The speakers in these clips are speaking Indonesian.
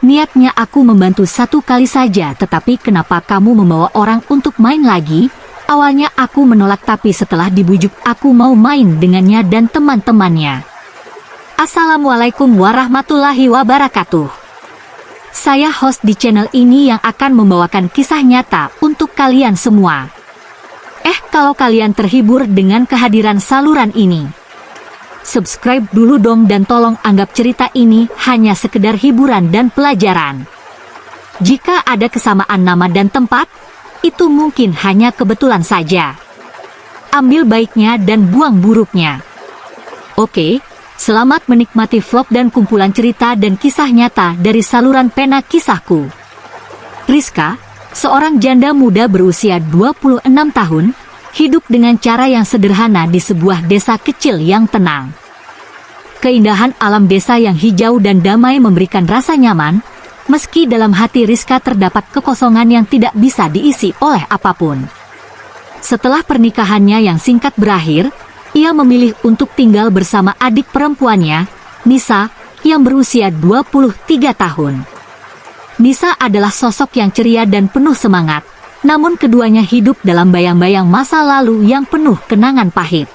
Niatnya aku membantu satu kali saja, tetapi kenapa kamu membawa orang untuk main lagi? Awalnya aku menolak, tapi setelah dibujuk aku mau main dengannya dan teman-temannya. Assalamualaikum warahmatullahi wabarakatuh. Saya host di channel ini yang akan membawakan kisah nyata untuk kalian semua. Kalau kalian terhibur dengan kehadiran saluran ini, subscribe dulu dong dan tolong anggap cerita ini hanya sekedar hiburan dan pelajaran. Jika ada kesamaan nama dan tempat, itu mungkin hanya kebetulan saja. Ambil baiknya dan buang buruknya. Oke, selamat menikmati vlog dan kumpulan cerita dan kisah nyata dari saluran pena kisahku. Rizka, seorang janda muda berusia 26 tahun, hidup dengan cara yang sederhana di sebuah desa kecil yang tenang. Keindahan alam desa yang hijau dan damai memberikan rasa nyaman, meski dalam hati Rizka terdapat kekosongan yang tidak bisa diisi oleh apapun. Setelah pernikahannya yang singkat berakhir, ia memilih untuk tinggal bersama adik perempuannya, Nisa, yang berusia 23 tahun. Nisa adalah sosok yang ceria dan penuh semangat, namun keduanya hidup dalam bayang-bayang masa lalu yang penuh kenangan pahit.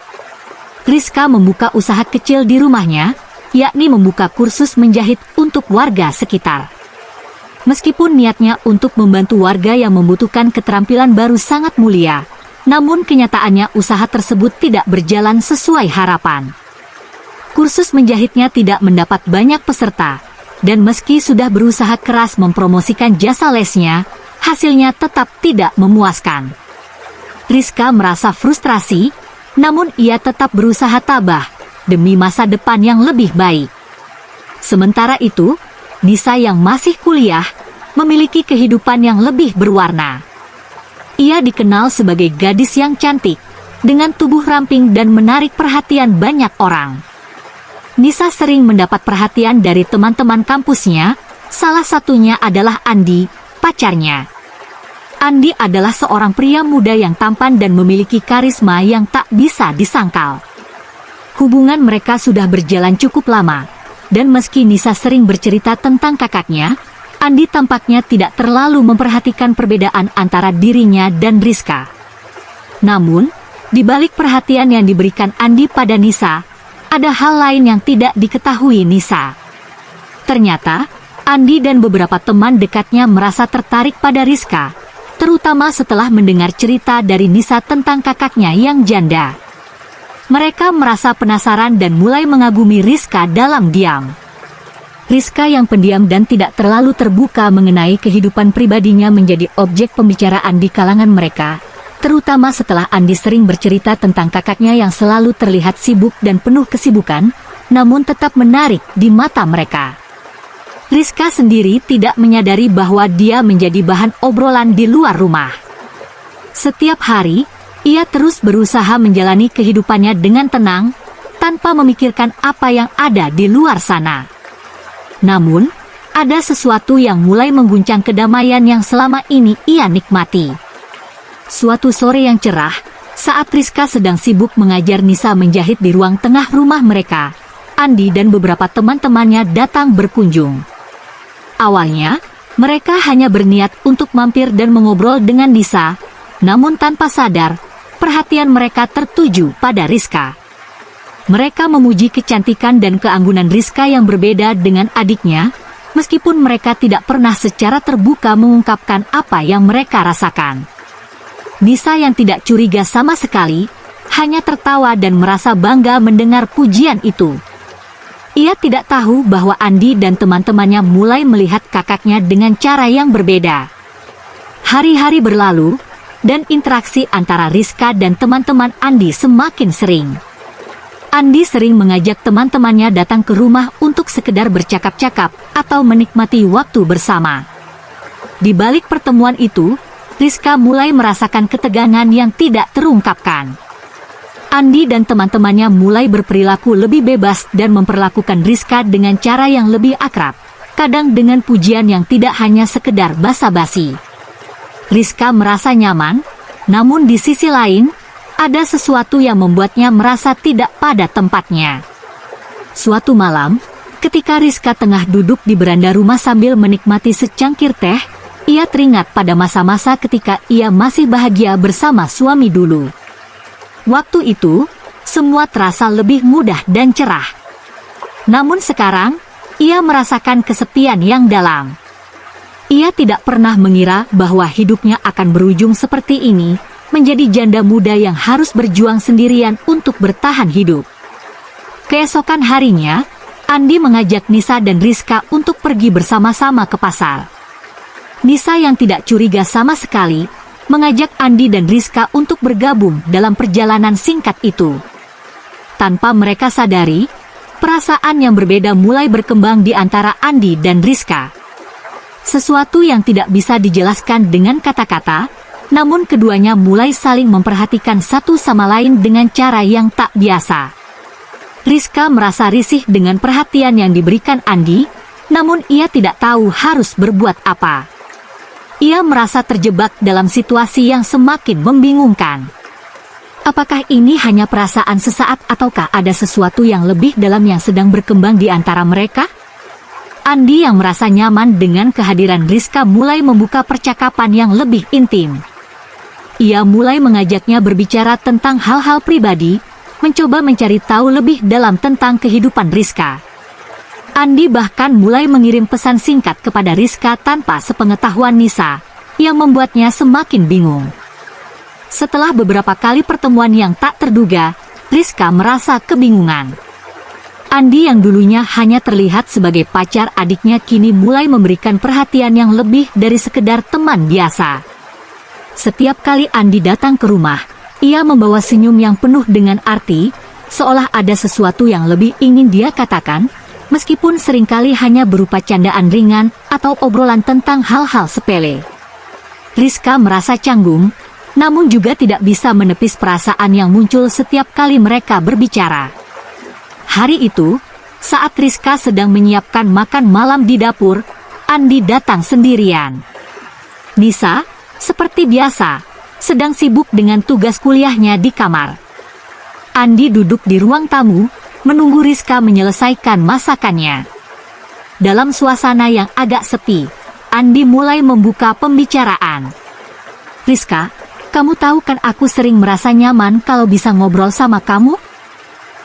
Rizka membuka usaha kecil di rumahnya, yakni membuka kursus menjahit untuk warga sekitar. Meskipun niatnya untuk membantu warga yang membutuhkan keterampilan baru sangat mulia, namun kenyataannya usaha tersebut tidak berjalan sesuai harapan. Kursus menjahitnya tidak mendapat banyak peserta, dan meski sudah berusaha keras mempromosikan jasa lesnya, hasilnya tetap tidak memuaskan. Rizka merasa frustrasi, namun ia tetap berusaha tabah demi masa depan yang lebih baik. Sementara itu, Nisa yang masih kuliah memiliki kehidupan yang lebih berwarna. Ia dikenal sebagai gadis yang cantik, dengan tubuh ramping dan menarik perhatian banyak orang. Nisa sering mendapat perhatian dari teman-teman kampusnya, salah satunya adalah Andi, pacarnya. Andi adalah seorang pria muda yang tampan dan memiliki karisma yang tak bisa disangkal. Hubungan mereka sudah berjalan cukup lama, dan meski Nisa sering bercerita tentang kakaknya, Andi tampaknya tidak terlalu memperhatikan perbedaan antara dirinya dan Rizka. Namun, di balik perhatian yang diberikan Andi pada Nisa, ada hal lain yang tidak diketahui Nisa. Ternyata, Andi dan beberapa teman dekatnya merasa tertarik pada Rizka, terutama setelah mendengar cerita dari Nisa tentang kakaknya yang janda. Mereka merasa penasaran dan mulai mengagumi Rizka dalam diam. Rizka yang pendiam dan tidak terlalu terbuka mengenai kehidupan pribadinya menjadi objek pembicaraan di kalangan mereka, terutama setelah Andi sering bercerita tentang kakaknya yang selalu terlihat sibuk dan penuh kesibukan, namun tetap menarik di mata mereka. Rizka sendiri tidak menyadari bahwa dia menjadi bahan obrolan di luar rumah. Setiap hari, ia terus berusaha menjalani kehidupannya dengan tenang, tanpa memikirkan apa yang ada di luar sana. Namun, ada sesuatu yang mulai mengguncang kedamaian yang selama ini ia nikmati. Suatu sore yang cerah, saat Rizka sedang sibuk mengajar Nisa menjahit di ruang tengah rumah mereka, Andi dan beberapa teman-temannya datang berkunjung. Awalnya, mereka hanya berniat untuk mampir dan mengobrol dengan Nisa, namun tanpa sadar, perhatian mereka tertuju pada Rizka. Mereka memuji kecantikan dan keanggunan Rizka yang berbeda dengan adiknya, meskipun mereka tidak pernah secara terbuka mengungkapkan apa yang mereka rasakan. Nisa yang tidak curiga sama sekali, hanya tertawa dan merasa bangga mendengar pujian itu. Ia tidak tahu bahwa Andi dan teman-temannya mulai melihat kakaknya dengan cara yang berbeda. Hari-hari berlalu, dan interaksi antara Rizka dan teman-teman Andi semakin sering. Andi sering mengajak teman-temannya datang ke rumah untuk sekedar bercakap-cakap atau menikmati waktu bersama. Di balik pertemuan itu, Rizka mulai merasakan ketegangan yang tidak terungkapkan. Andi dan teman-temannya mulai berperilaku lebih bebas dan memperlakukan Rizka dengan cara yang lebih akrab, kadang dengan pujian yang tidak hanya sekedar basa-basi. Rizka merasa nyaman, namun di sisi lain, ada sesuatu yang membuatnya merasa tidak pada tempatnya. Suatu malam, Ketika Rizka tengah duduk di beranda rumah sambil menikmati secangkir teh, ia teringat pada masa-masa ketika ia masih bahagia bersama suami dulu. Waktu itu, semua terasa lebih mudah dan cerah. Namun sekarang, ia merasakan kesepian yang dalam. Ia tidak pernah mengira bahwa hidupnya akan berujung seperti ini, menjadi janda muda yang harus berjuang sendirian untuk bertahan hidup. Keesokan harinya, Andi mengajak Nisa dan Rizka untuk pergi bersama-sama ke pasar. Nisa yang tidak curiga sama sekali, mengajak Andi dan Rizka untuk bergabung dalam perjalanan singkat itu. Tanpa mereka sadari, perasaan yang berbeda mulai berkembang di antara Andi dan Rizka. Sesuatu yang tidak bisa dijelaskan dengan kata-kata, namun keduanya mulai saling memperhatikan satu sama lain dengan cara yang tak biasa. Rizka merasa risih dengan perhatian yang diberikan Andi, namun ia tidak tahu harus berbuat apa. Ia merasa terjebak dalam situasi yang semakin membingungkan. Apakah ini hanya perasaan sesaat ataukah ada sesuatu yang lebih dalam yang sedang berkembang di antara mereka? Andi yang merasa nyaman dengan kehadiran Rizka mulai membuka percakapan yang lebih intim. Ia mulai mengajaknya berbicara tentang hal-hal pribadi, mencoba mencari tahu lebih dalam tentang kehidupan Rizka. Andi bahkan mulai mengirim pesan singkat kepada Rizka tanpa sepengetahuan Nisa, yang membuatnya semakin bingung. Setelah beberapa kali pertemuan yang tak terduga, Rizka merasa kebingungan. Andi yang dulunya hanya terlihat sebagai pacar adiknya kini mulai memberikan perhatian yang lebih dari sekedar teman biasa. Setiap kali Andi datang ke rumah, ia membawa senyum yang penuh dengan arti, seolah ada sesuatu yang lebih ingin dia katakan, meskipun seringkali hanya berupa candaan ringan atau obrolan tentang hal-hal sepele. Rizka merasa canggung, namun juga tidak bisa menepis perasaan yang muncul setiap kali mereka berbicara. Hari itu, saat Rizka sedang menyiapkan makan malam di dapur, Andi datang sendirian. Nisa, seperti biasa, sedang sibuk dengan tugas kuliahnya di kamar. Andi duduk di ruang tamu, menunggu Rizka menyelesaikan masakannya. Dalam suasana yang agak sepi, Andi mulai membuka pembicaraan. Rizka, kamu tahu kan aku sering merasa nyaman kalau bisa ngobrol sama kamu?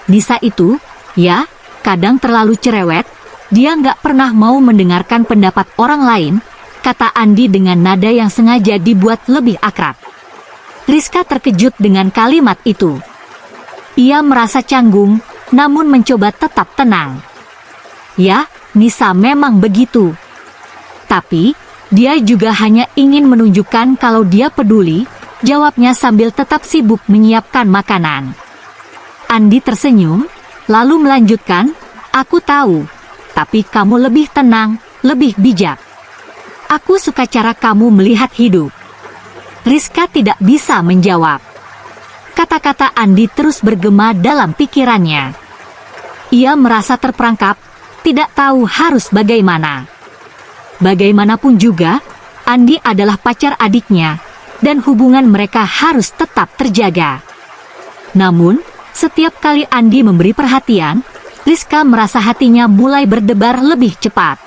Nisa itu, ya, kadang terlalu cerewet, dia nggak pernah mau mendengarkan pendapat orang lain, kata Andi dengan nada yang sengaja dibuat lebih akrab. Rizka terkejut dengan kalimat itu. Ia merasa canggung, namun mencoba tetap tenang. Ya, Nisa memang begitu. Tapi, dia juga hanya ingin menunjukkan kalau dia peduli, jawabnya sambil tetap sibuk menyiapkan makanan. Andi tersenyum, lalu melanjutkan, aku tahu, tapi kamu lebih tenang, lebih bijak. Aku suka cara kamu melihat hidup. Rizka tidak bisa menjawab. Kata-kata Andi terus bergema dalam pikirannya. Ia merasa terperangkap, tidak tahu harus bagaimana. Bagaimanapun juga, Andi adalah pacar adiknya, dan hubungan mereka harus tetap terjaga. Namun, setiap kali Andi memberi perhatian, Rizka merasa hatinya mulai berdebar lebih cepat.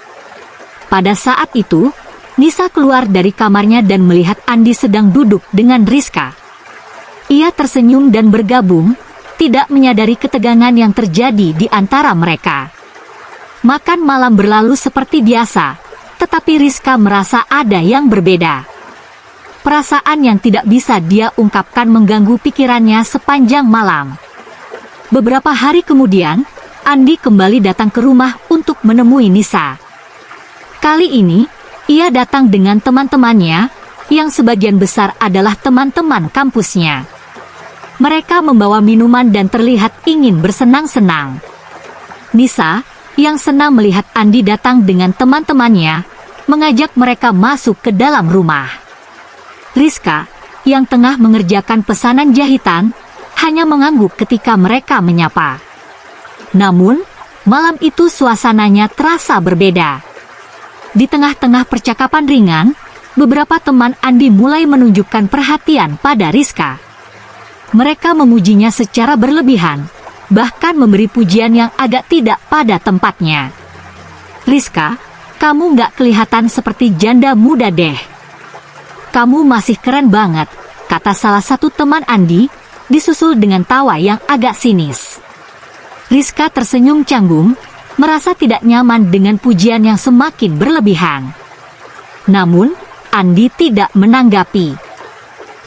Pada saat itu, Nisa keluar dari kamarnya dan melihat Andi sedang duduk dengan Rizka. Ia tersenyum dan bergabung, tidak menyadari ketegangan yang terjadi di antara mereka. Makan malam berlalu seperti biasa, tetapi Rizka merasa ada yang berbeda. Perasaan yang tidak bisa dia ungkapkan mengganggu pikirannya sepanjang malam. Beberapa hari kemudian, Andi kembali datang ke rumah untuk menemui Nisa. Kali ini, ia datang dengan teman-temannya, yang sebagian besar adalah teman-teman kampusnya. Mereka membawa minuman dan terlihat ingin bersenang-senang. Nisa, yang senang melihat Andi datang dengan teman-temannya, mengajak mereka masuk ke dalam rumah. Rizka, yang tengah mengerjakan pesanan jahitan, hanya mengangguk ketika mereka menyapa. Namun, malam itu suasananya terasa berbeda. Di tengah-tengah percakapan ringan, beberapa teman Andi mulai menunjukkan perhatian pada Rizka. Mereka memujinya secara berlebihan, bahkan memberi pujian yang agak tidak pada tempatnya. "Rizka, kamu nggak kelihatan seperti janda muda deh. Kamu masih keren banget," kata salah satu teman Andi, disusul dengan tawa yang agak sinis. Rizka tersenyum canggung, merasa tidak nyaman dengan pujian yang semakin berlebihan. Namun, Andi tidak menanggapi.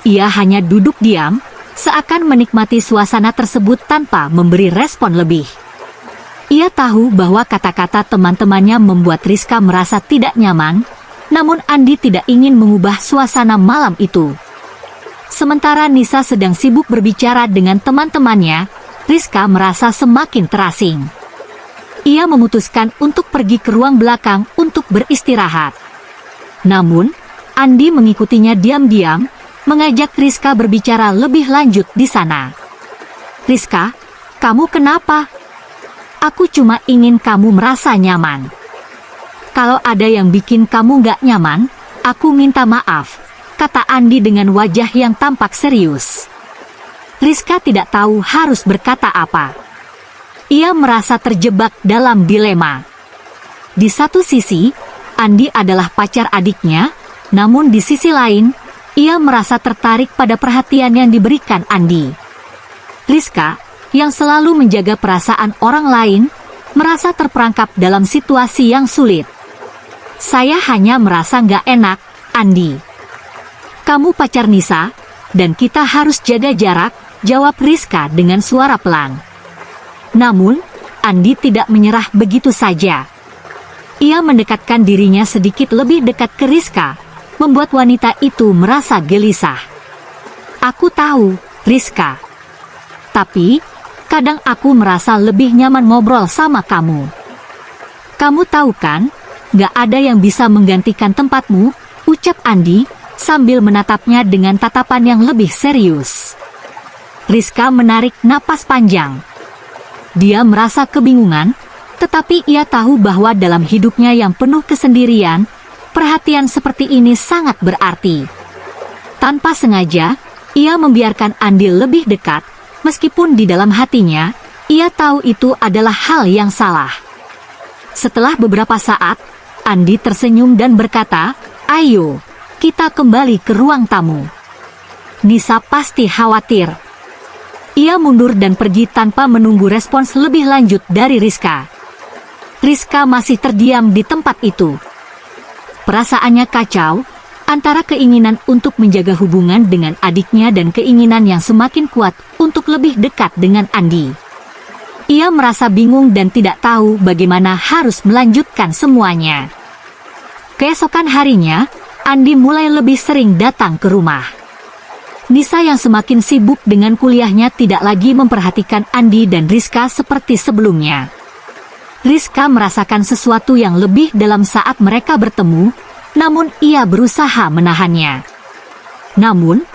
Ia hanya duduk diam, seakan menikmati suasana tersebut tanpa memberi respon lebih. Ia tahu bahwa kata-kata teman-temannya membuat Rizka merasa tidak nyaman, namun Andi tidak ingin mengubah suasana malam itu. Sementara Nisa sedang sibuk berbicara dengan teman-temannya, Rizka merasa semakin terasing. Ia memutuskan untuk pergi ke ruang belakang untuk beristirahat. Namun, Andi mengikutinya diam-diam, mengajak Rizka berbicara lebih lanjut di sana. "Rizka, kamu kenapa? Aku cuma ingin kamu merasa nyaman. Kalau ada yang bikin kamu gak nyaman, aku minta maaf," kata Andi dengan wajah yang tampak serius. Rizka tidak tahu harus berkata apa. Ia merasa terjebak dalam dilema. Di satu sisi, Andi adalah pacar adiknya, namun di sisi lain, ia merasa tertarik pada perhatian yang diberikan Andi. Rizka, yang selalu menjaga perasaan orang lain, merasa terperangkap dalam situasi yang sulit. "Saya hanya merasa nggak enak, Andi. Kamu pacar Nisa, dan kita harus jaga jarak," jawab Rizka dengan suara pelan. Namun, Andi tidak menyerah begitu saja. Ia mendekatkan dirinya sedikit lebih dekat ke Rizka, membuat wanita itu merasa gelisah. "Aku tahu, Rizka. Tapi, kadang aku merasa lebih nyaman ngobrol sama kamu. Kamu tahu kan, gak ada yang bisa menggantikan tempatmu," ucap Andi, sambil menatapnya dengan tatapan yang lebih serius. Rizka menarik napas panjang. Dia merasa kebingungan, tetapi ia tahu bahwa dalam hidupnya yang penuh kesendirian, perhatian seperti ini sangat berarti. Tanpa sengaja, ia membiarkan Andi lebih dekat, meskipun di dalam hatinya, ia tahu itu adalah hal yang salah. Setelah beberapa saat, Andi tersenyum dan berkata, "Ayo, kita kembali ke ruang tamu. Nisa pasti khawatir." Ia mundur dan pergi tanpa menunggu respons lebih lanjut dari Rizka. Rizka masih terdiam di tempat itu. Perasaannya kacau, antara keinginan untuk menjaga hubungan dengan adiknya dan keinginan yang semakin kuat untuk lebih dekat dengan Andi. Ia merasa bingung dan tidak tahu bagaimana harus melanjutkan semuanya. Keesokan harinya, Andi mulai lebih sering datang ke rumah. Nisa yang semakin sibuk dengan kuliahnya tidak lagi memperhatikan Andi dan Rizka seperti sebelumnya. Rizka merasakan sesuatu yang lebih dalam saat mereka bertemu, namun ia berusaha menahannya. Namun,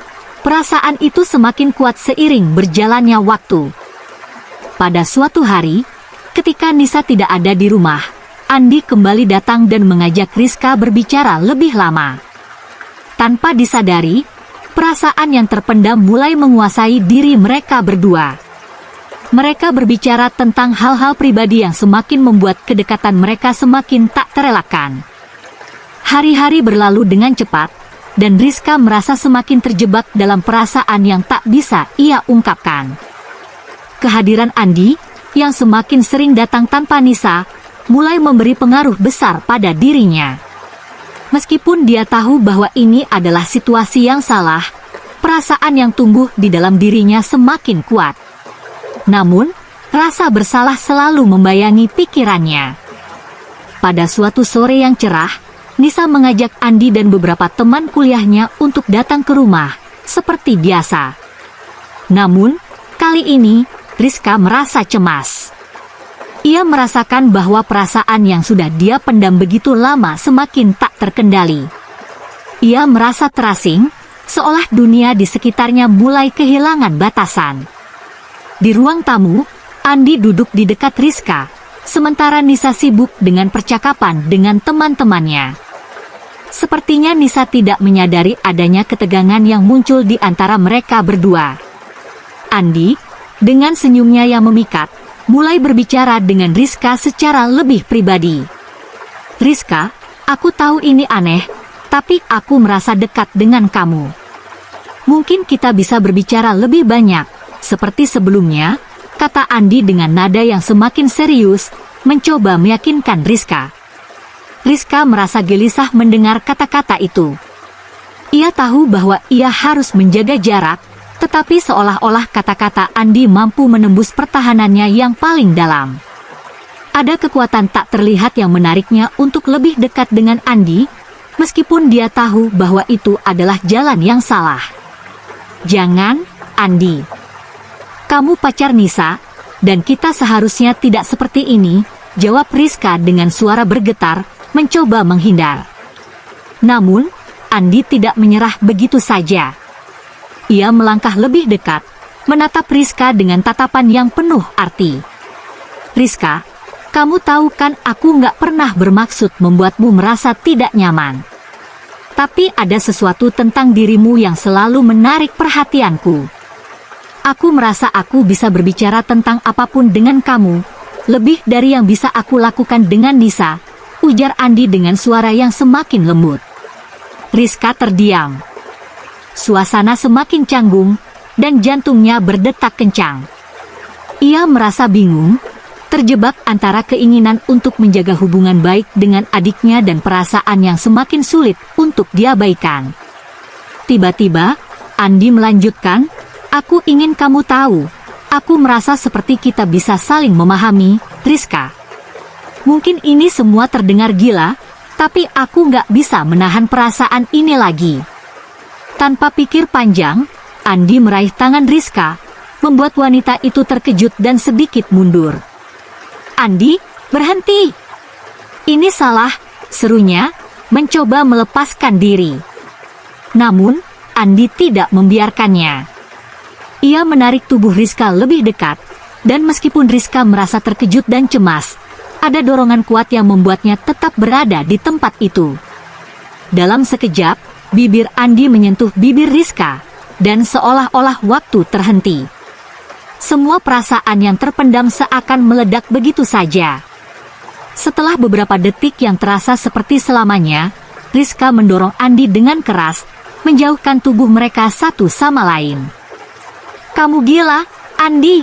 perasaan itu semakin kuat seiring berjalannya waktu. Pada suatu hari, ketika Nisa tidak ada di rumah, Andi kembali datang dan mengajak Rizka berbicara lebih lama. Tanpa disadari, perasaan yang terpendam mulai menguasai diri mereka berdua. Mereka berbicara tentang hal-hal pribadi yang semakin membuat kedekatan mereka semakin tak terelakkan. Hari-hari berlalu dengan cepat, dan Rizka merasa semakin terjebak dalam perasaan yang tak bisa ia ungkapkan. Kehadiran Andi, yang semakin sering datang tanpa Nisa, mulai memberi pengaruh besar pada dirinya. Meskipun dia tahu bahwa ini adalah situasi yang salah, perasaan yang tumbuh di dalam dirinya semakin kuat. Namun, rasa bersalah selalu membayangi pikirannya. Pada suatu sore yang cerah, Nisa mengajak Andi dan beberapa teman kuliahnya untuk datang ke rumah, seperti biasa. Namun, kali ini, Rizka merasa cemas. Ia merasakan bahwa perasaan yang sudah dia pendam begitu lama semakin tak terkendali. Ia merasa terasing, seolah dunia di sekitarnya mulai kehilangan batasan. Di ruang tamu, Andi duduk di dekat Rizka, sementara Nisa sibuk dengan percakapan dengan teman-temannya. Sepertinya Nisa tidak menyadari adanya ketegangan yang muncul di antara mereka berdua. Andi, dengan senyumnya yang memikat, mulai berbicara dengan Rizka secara lebih pribadi. Rizka, aku tahu ini aneh, tapi aku merasa dekat dengan kamu. Mungkin kita bisa berbicara lebih banyak, seperti sebelumnya, kata Andi dengan nada yang semakin serius, mencoba meyakinkan Rizka. Rizka merasa gelisah mendengar kata-kata itu. Ia tahu bahwa ia harus menjaga jarak, tetapi seolah-olah kata-kata Andi mampu menembus pertahanannya yang paling dalam. Ada kekuatan tak terlihat yang menariknya untuk lebih dekat dengan Andi, meskipun dia tahu bahwa itu adalah jalan yang salah. Jangan, Andi. Kamu pacar Nisa, dan kita seharusnya tidak seperti ini, jawab Rizka dengan suara bergetar, mencoba menghindar. Namun, Andi tidak menyerah begitu saja. Ia melangkah lebih dekat, menatap Rizka dengan tatapan yang penuh arti. Rizka, kamu tahu kan aku nggak pernah bermaksud membuatmu merasa tidak nyaman. Tapi ada sesuatu tentang dirimu yang selalu menarik perhatianku. Aku merasa aku bisa berbicara tentang apapun dengan kamu, lebih dari yang bisa aku lakukan dengan Nisa, ujar Andi dengan suara yang semakin lembut. Rizka terdiam. Suasana semakin canggung, dan jantungnya berdetak kencang. Ia merasa bingung, terjebak antara keinginan untuk menjaga hubungan baik dengan adiknya dan perasaan yang semakin sulit untuk diabaikan. Tiba-tiba, Andi melanjutkan, aku ingin kamu tahu, aku merasa seperti kita bisa saling memahami, Rizka. Mungkin ini semua terdengar gila, tapi aku nggak bisa menahan perasaan ini lagi. Tanpa pikir panjang, Andi meraih tangan Rizka, membuat wanita itu terkejut dan sedikit mundur. Andi, berhenti. Ini salah, serunya, mencoba melepaskan diri. Namun, Andi tidak membiarkannya. Ia menarik tubuh Rizka lebih dekat, dan meskipun Rizka merasa terkejut dan cemas, ada dorongan kuat yang membuatnya tetap berada di tempat itu. Dalam sekejap, bibir Andi menyentuh bibir Rizka, dan seolah-olah waktu terhenti. Semua perasaan yang terpendam seakan meledak begitu saja. Setelah beberapa detik yang terasa seperti selamanya, Rizka mendorong Andi dengan keras, menjauhkan tubuh mereka satu sama lain. Kamu gila, Andi.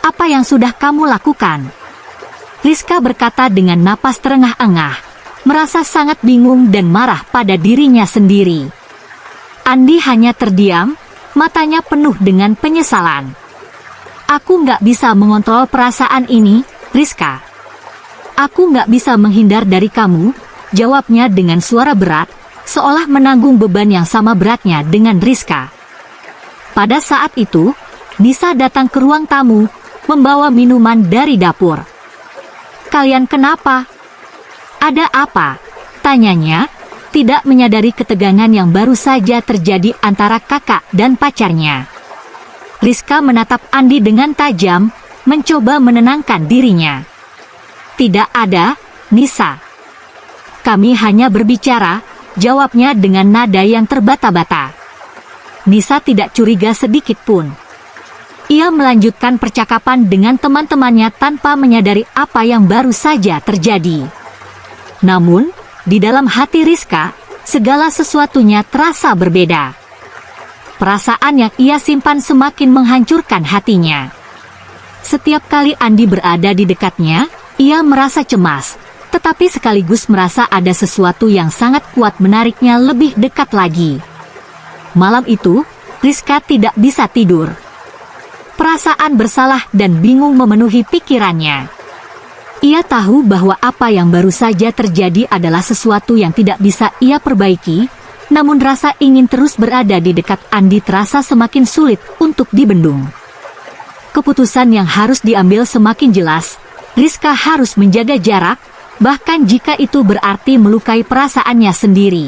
Apa yang sudah kamu lakukan? Rizka berkata dengan napas terengah-engah, merasa sangat bingung dan marah pada dirinya sendiri. Andi hanya terdiam, matanya penuh dengan penyesalan. Aku nggak bisa mengontrol perasaan ini, Rizka. Aku nggak bisa menghindar dari kamu, jawabnya dengan suara berat, seolah menanggung beban yang sama beratnya dengan Rizka. Pada saat itu, Nisa datang ke ruang tamu, membawa minuman dari dapur. Kalian kenapa? Ada apa? Tanyanya, tidak menyadari ketegangan yang baru saja terjadi antara kakak dan pacarnya. Rizka menatap Andi dengan tajam, mencoba menenangkan dirinya. Tidak ada, Nisa. Kami hanya berbicara, jawabnya dengan nada yang terbata-bata. Nisa tidak curiga sedikit pun. Ia melanjutkan percakapan dengan teman-temannya tanpa menyadari apa yang baru saja terjadi. Namun, di dalam hati Rizka, segala sesuatunya terasa berbeda. Perasaan yang ia simpan semakin menghancurkan hatinya. Setiap kali Andi berada di dekatnya, ia merasa cemas, tetapi sekaligus merasa ada sesuatu yang sangat kuat menariknya lebih dekat lagi. Malam itu, Rizka tidak bisa tidur. Perasaan bersalah dan bingung memenuhi pikirannya. Ia tahu bahwa apa yang baru saja terjadi adalah sesuatu yang tidak bisa ia perbaiki, namun rasa ingin terus berada di dekat Andi terasa semakin sulit untuk dibendung. Keputusan yang harus diambil semakin jelas, Rizka harus menjaga jarak, bahkan jika itu berarti melukai perasaannya sendiri.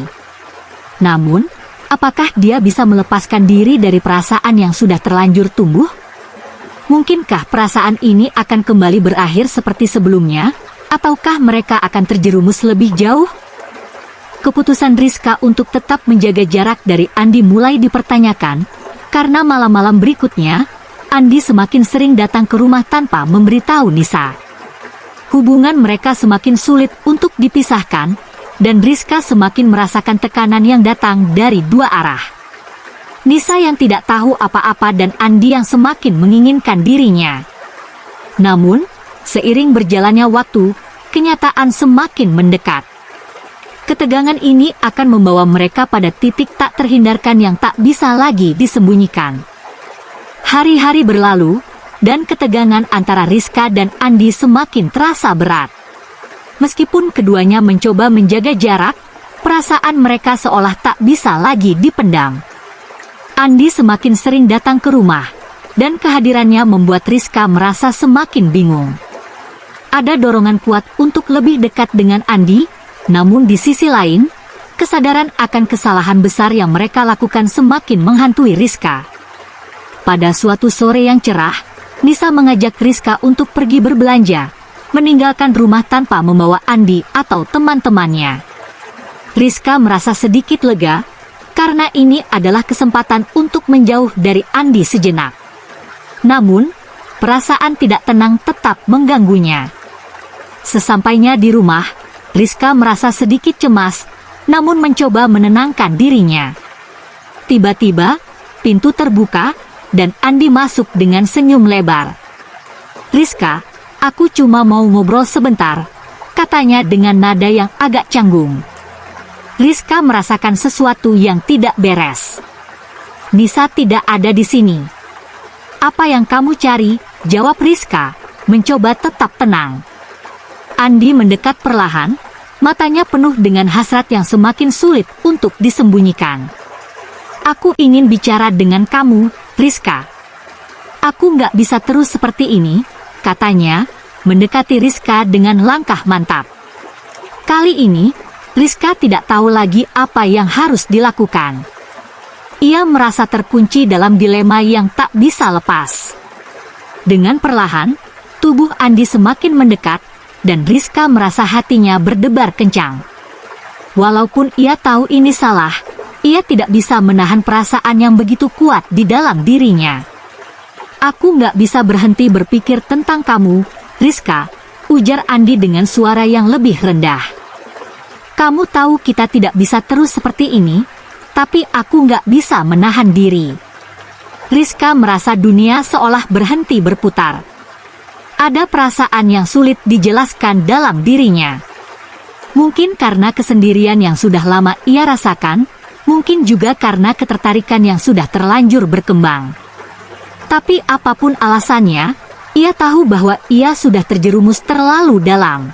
Namun, apakah dia bisa melepaskan diri dari perasaan yang sudah terlanjur tumbuh? Mungkinkah perasaan ini akan kembali berakhir seperti sebelumnya, ataukah mereka akan terjerumus lebih jauh? Keputusan Rizka untuk tetap menjaga jarak dari Andi mulai dipertanyakan, karena malam-malam berikutnya, Andi semakin sering datang ke rumah tanpa memberitahu Nisa. Hubungan mereka semakin sulit untuk dipisahkan, dan Rizka semakin merasakan tekanan yang datang dari dua arah. Nisa yang tidak tahu apa-apa dan Andi yang semakin menginginkan dirinya. Namun, seiring berjalannya waktu, kenyataan semakin mendekat. Ketegangan ini akan membawa mereka pada titik tak terhindarkan yang tak bisa lagi disembunyikan. Hari-hari berlalu, dan ketegangan antara Rizka dan Andi semakin terasa berat. Meskipun keduanya mencoba menjaga jarak, perasaan mereka seolah tak bisa lagi dipendam. Andi semakin sering datang ke rumah, dan kehadirannya membuat Rizka merasa semakin bingung. Ada dorongan kuat untuk lebih dekat dengan Andi, namun di sisi lain, kesadaran akan kesalahan besar yang mereka lakukan semakin menghantui Rizka. Pada suatu sore yang cerah, Nisa mengajak Rizka untuk pergi berbelanja, meninggalkan rumah tanpa membawa Andi atau teman-temannya. Rizka merasa sedikit lega, karena ini adalah kesempatan untuk menjauh dari Andi sejenak. Namun, perasaan tidak tenang tetap mengganggunya. Sesampainya di rumah, Rizka merasa sedikit cemas, namun mencoba menenangkan dirinya. Tiba-tiba, pintu terbuka, dan Andi masuk dengan senyum lebar. "Rizka, aku cuma mau ngobrol sebentar," katanya dengan nada yang agak canggung. Rizka merasakan sesuatu yang tidak beres. "Nisa tidak ada di sini." "Apa yang kamu cari?" jawab Rizka, mencoba tetap tenang. Andi mendekat perlahan, matanya penuh dengan hasrat yang semakin sulit untuk disembunyikan. "Aku ingin bicara dengan kamu, Rizka." "Aku nggak bisa terus seperti ini," katanya, mendekati Rizka dengan langkah mantap. Kali ini, Rizka tidak tahu lagi apa yang harus dilakukan. Ia merasa terkunci dalam dilema yang tak bisa lepas. Dengan perlahan, tubuh Andi semakin mendekat, dan Rizka merasa hatinya berdebar kencang. Walaupun ia tahu ini salah, ia tidak bisa menahan perasaan yang begitu kuat di dalam dirinya. "Aku nggak bisa berhenti berpikir tentang kamu, Rizka," ujar Andi dengan suara yang lebih rendah. "Kamu tahu kita tidak bisa terus seperti ini, tapi aku nggak bisa menahan diri." Rizka merasa dunia seolah berhenti berputar. Ada perasaan yang sulit dijelaskan dalam dirinya. Mungkin karena kesendirian yang sudah lama ia rasakan, mungkin juga karena ketertarikan yang sudah terlanjur berkembang. Tapi apapun alasannya, ia tahu bahwa ia sudah terjerumus terlalu dalam.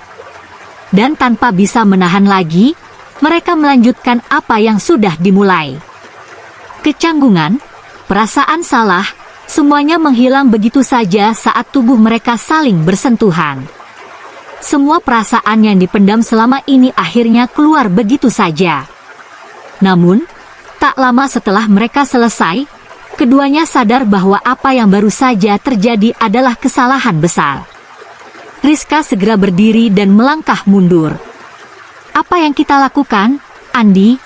Dan tanpa bisa menahan lagi, mereka melanjutkan apa yang sudah dimulai. Kecanggungan, perasaan salah, semuanya menghilang begitu saja saat tubuh mereka saling bersentuhan. Semua perasaan yang dipendam selama ini akhirnya keluar begitu saja. Namun, tak lama setelah mereka selesai, keduanya sadar bahwa apa yang baru saja terjadi adalah kesalahan besar. Rizka segera berdiri dan melangkah mundur. "Apa yang kita lakukan, Andi?"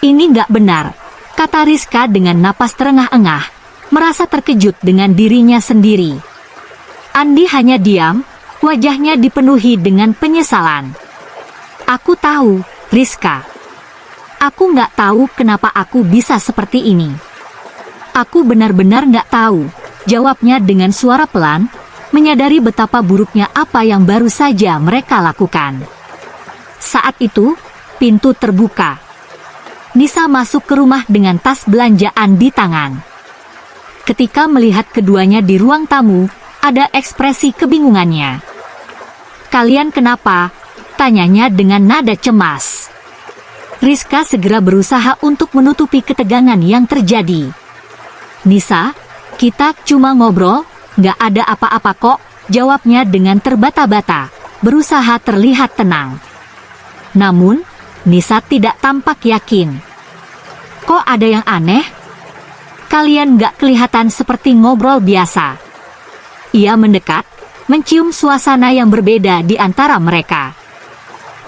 "Ini nggak benar," kata Rizka dengan napas terengah-engah, merasa terkejut dengan dirinya sendiri. Andi hanya diam, wajahnya dipenuhi dengan penyesalan. "Aku tahu, Rizka. Aku nggak tahu kenapa aku bisa seperti ini. Aku benar-benar nggak tahu," jawabnya dengan suara pelan, menyadari betapa buruknya apa yang baru saja mereka lakukan. Saat itu, pintu terbuka. Nisa masuk ke rumah dengan tas belanjaan di tangan. Ketika melihat keduanya di ruang tamu, ada ekspresi kebingungannya. "Kalian kenapa?" tanyanya dengan nada cemas. Rizka segera berusaha untuk menutupi ketegangan yang terjadi. "Nisa, kita cuma ngobrol, nggak ada apa-apa kok," jawabnya dengan terbata-bata, berusaha terlihat tenang. Namun, Nisa tidak tampak yakin. "Kok ada yang aneh? Kalian nggak kelihatan seperti ngobrol biasa." Ia mendekat, mencium suasana yang berbeda di antara mereka.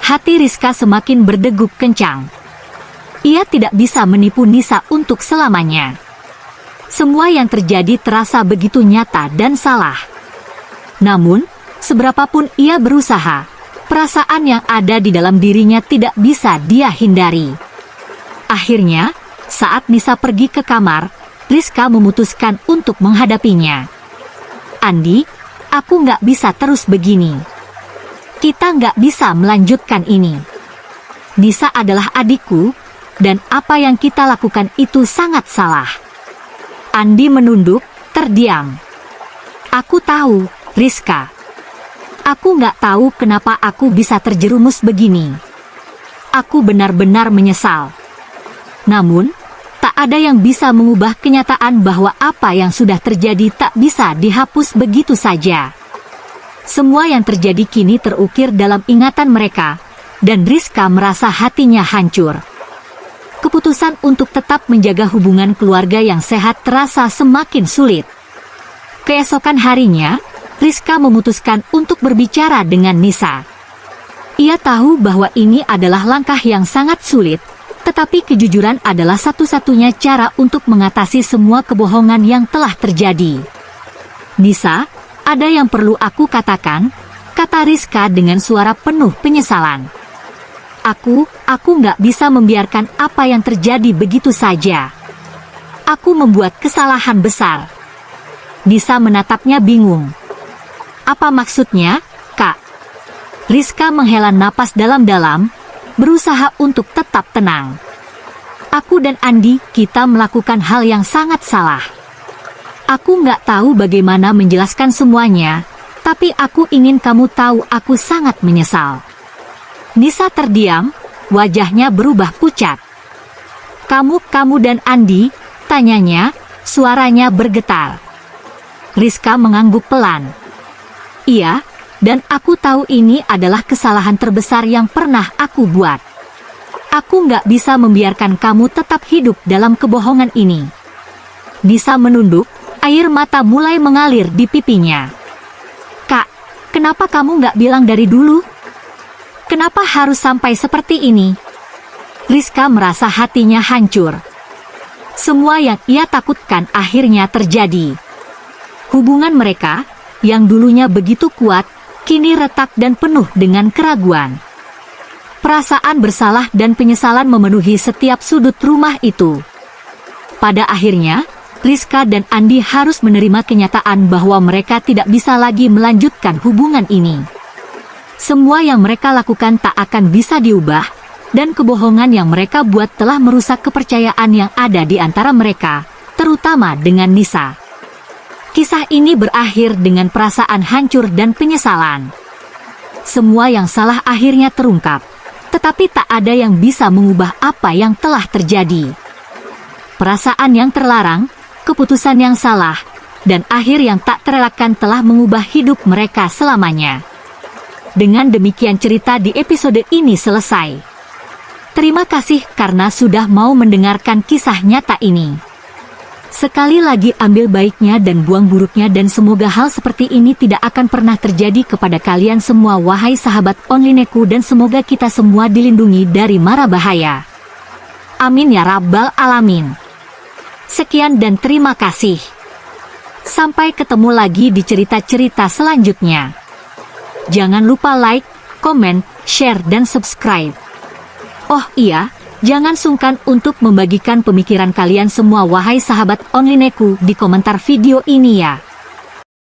Hati Rizka semakin berdegup kencang. Ia tidak bisa menipu Nisa untuk selamanya. Semua yang terjadi terasa begitu nyata dan salah. Namun, Seberapapun ia berusaha, perasaan yang ada di dalam dirinya tidak bisa dia hindari. Akhirnya, saat Nisa pergi ke kamar, Rizka memutuskan untuk menghadapinya. Andi, aku nggak bisa terus begini. Kita nggak bisa melanjutkan ini. Nisa adalah adikku, dan apa yang kita lakukan itu sangat salah. Andi menunduk, terdiam. Aku tahu, Rizka. Aku nggak tahu kenapa aku bisa terjerumus begini. Aku benar-benar menyesal. Namun, tak ada yang bisa mengubah kenyataan bahwa apa yang sudah terjadi tak bisa dihapus begitu saja. Semua yang terjadi kini terukir dalam ingatan mereka, dan Rizka merasa hatinya hancur. Keputusan untuk tetap menjaga hubungan keluarga yang sehat terasa semakin sulit. Keesokan harinya, Rizka memutuskan untuk berbicara dengan Nisa. Ia tahu bahwa ini adalah langkah yang sangat sulit, tetapi kejujuran adalah satu-satunya cara untuk mengatasi semua kebohongan yang telah terjadi. Nisa, ada yang perlu aku katakan, kata Rizka dengan suara penuh penyesalan. Aku nggak bisa membiarkan apa yang terjadi begitu saja. Aku membuat kesalahan besar. Nisa menatapnya bingung. Apa maksudnya, Kak? Rizka menghela napas dalam-dalam, berusaha untuk tetap tenang. Aku dan Andi, kita melakukan hal yang sangat salah. Aku nggak tahu bagaimana menjelaskan semuanya, tapi aku ingin kamu tahu aku sangat menyesal. Nisa terdiam, wajahnya berubah pucat. Kamu dan Andi, tanyanya, suaranya bergetar. Rizka mengangguk pelan. Iya, dan aku tahu ini adalah kesalahan terbesar yang pernah aku buat. Aku nggak bisa membiarkan kamu tetap hidup dalam kebohongan ini. Nisa menunduk, air mata mulai mengalir di pipinya. Kak, kenapa kamu nggak bilang dari dulu? Kenapa harus sampai seperti ini? Rizka merasa hatinya hancur. Semua yang ia takutkan akhirnya terjadi. Hubungan mereka, yang dulunya begitu kuat, kini retak dan penuh dengan keraguan. Perasaan bersalah dan penyesalan memenuhi setiap sudut rumah itu. Pada akhirnya, Rizka dan Andi harus menerima kenyataan bahwa mereka tidak bisa lagi melanjutkan hubungan ini. Semua yang mereka lakukan tak akan bisa diubah, dan kebohongan yang mereka buat telah merusak kepercayaan yang ada di antara mereka, terutama dengan Nisa. Kisah ini berakhir dengan perasaan hancur dan penyesalan. Semua yang salah akhirnya terungkap, tetapi tak ada yang bisa mengubah apa yang telah terjadi. Perasaan yang terlarang, keputusan yang salah, dan akhir yang tak terelakkan telah mengubah hidup mereka selamanya. Dengan demikian cerita di episode ini selesai. Terima kasih karena sudah mau mendengarkan kisah nyata ini. Sekali lagi ambil baiknya dan buang buruknya, dan semoga hal seperti ini tidak akan pernah terjadi kepada kalian semua wahai sahabat onlineku, dan semoga kita semua dilindungi dari mara bahaya. Amin ya rabbal alamin. Sekian dan terima kasih. Sampai ketemu lagi di cerita-cerita selanjutnya. Jangan lupa like, komen, share dan subscribe. Oh iya, jangan sungkan untuk membagikan pemikiran kalian semua wahai sahabat onlineku di komentar video ini ya.